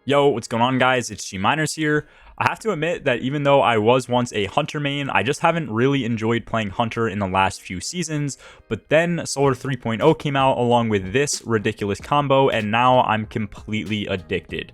Yo, what's going on, guys? It's GMiners here. I have to admit that even though I was once a Hunter main, I just haven't really enjoyed playing Hunter in the last few seasons, but then Solar 3.0 came out along with this ridiculous combo, and now I'm completely addicted.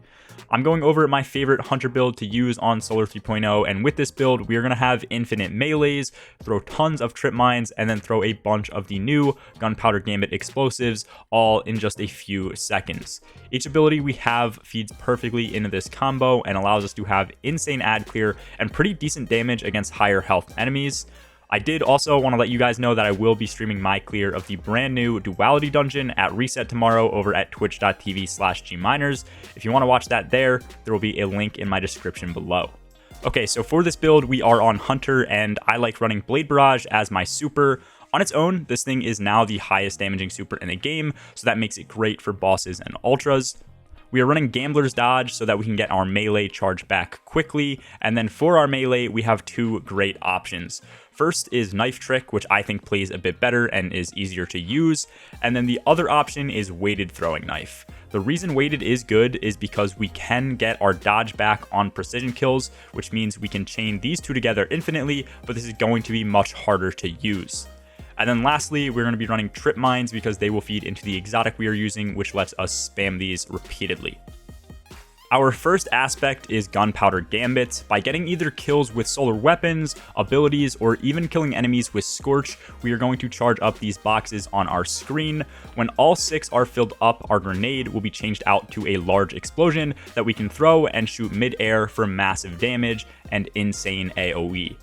I'm going over my favorite Hunter build to use on Solar 3.0, and with this build, we are going to have infinite melees, throw tons of trip mines, and then throw a bunch of the new Gunpowder Gambit explosives, all in just a few seconds. Each ability we have feeds perfectly into this combo and allows us to have insane ad clear and pretty decent damage against higher health enemies. I did also want to let you guys know that I will be streaming my clear of the brand new Duality Dungeon at Reset tomorrow over at twitch.tv/gminers. If you want to watch that there will be a link in my description below. Okay, so for this build, we are on Hunter, and I like running Blade Barrage as my super. On its own, this thing is now the highest damaging super in the game, so that makes it great for bosses and ultras. We are running Gambler's Dodge so that we can get our melee charged back quickly, and then for our melee, we have two great options. First is Knife Trick, which I think plays a bit better and is easier to use, and then the other option is Weighted Throwing Knife. The reason weighted is good is because we can get our dodge back on precision kills, which means we can chain these two together infinitely, but this is going to be much harder to use. And then lastly, we're going to be running trip mines because they will feed into the exotic we are using, which lets us spam these repeatedly. Our first aspect is Gunpowder Gambit. By getting either kills with solar weapons, abilities, or even killing enemies with Scorch, we are going to charge up these boxes on our screen. When all 6 are filled up, our grenade will be changed out to a large explosion that we can throw and shoot mid-air for massive damage and insane AoE.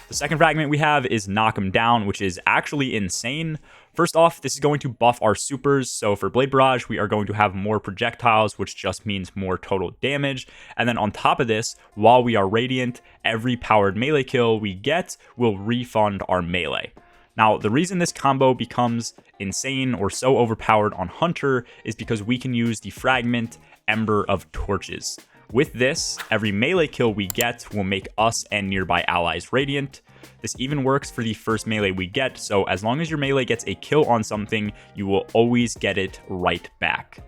The second fragment we have is Knock 'em Down, which is actually insane. First off, this is going to buff our supers, so for Blade Barrage, we are going to have more projectiles, which just means more total damage. And then on top of this, while we are Radiant, every powered melee kill we get will refund our melee. Now, the reason this combo becomes insane or so overpowered on Hunter is because we can use the fragment Ember of Torches. With this, every melee kill we get will make us and nearby allies radiant. This even works for the first melee we get, so as long as your melee gets a kill on something, you will always get it right back.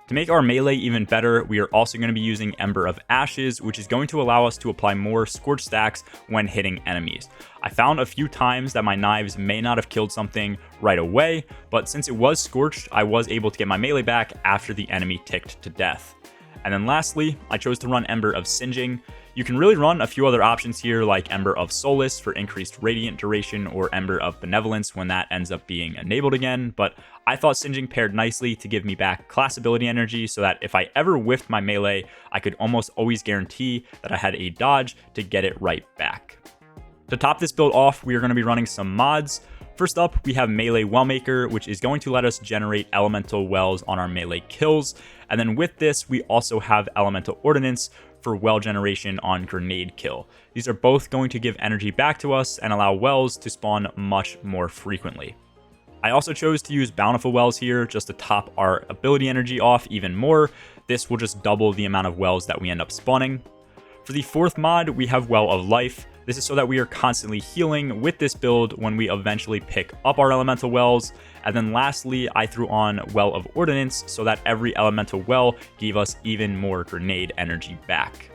To make our melee even better, we are also going to be using Ember of Ashes, which is going to allow us to apply more Scorch stacks when hitting enemies. I found a few times that my knives may not have killed something right away, but since it was scorched, I was able to get my melee back after the enemy ticked to death. And then lastly, I chose to run Ember of Singeing. You can really run a few other options here like Ember of Solace for increased radiant duration or Ember of Benevolence when that ends up being enabled again, but I thought Singeing paired nicely to give me back class ability energy so that if I ever whiffed my melee, I could almost always guarantee that I had a dodge to get it right back. To top this build off, we are going to be running some mods. First up, we have Melee Wellmaker, which is going to let us generate elemental wells on our melee kills. And then with this, we also have Elemental Ordnance for well generation on grenade kill. These are both going to give energy back to us and allow wells to spawn much more frequently. I also chose to use Bountiful Wells here just to top our ability energy off even more. This will just double the amount of wells that we end up spawning. For the fourth mod, we have Well of Life. This is so that we are constantly healing with this build when we eventually pick up our elemental wells. And then lastly, I threw on Well of Ordnance so that every elemental well gave us even more grenade energy back.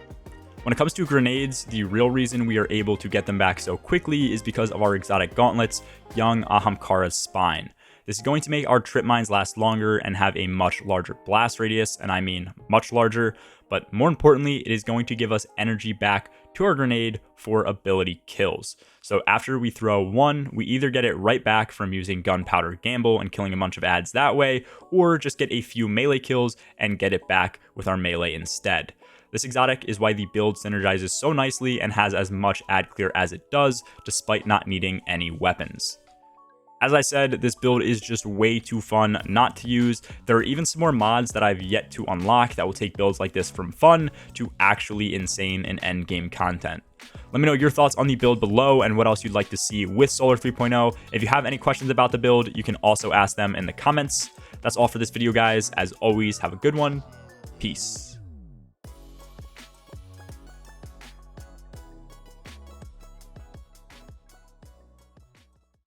When it comes to grenades, the real reason we are able to get them back so quickly is because of our exotic gauntlets, Young AHAMKARA'S Spine. This is going to make our trip mines last longer and have a much larger blast radius, and I mean much larger, but more importantly, it is going to give us energy back to our grenade for ability kills. So after we throw one, we either get it right back from using Gunpowder Gamble and killing a bunch of ads that way, or just get a few melee kills and get it back with our melee instead. This exotic is why the build synergizes so nicely and has as much ad clear as it does, despite not needing any weapons. As I said, this build is just way too fun not to use. There are even some more mods that I've yet to unlock that will take builds like this from fun to actually insane and endgame content. Let me know your thoughts on the build below and what else you'd like to see with Solar 3.0. If you have any questions about the build, you can also ask them in the comments. That's all for this video, guys. As always, have a good one. Peace.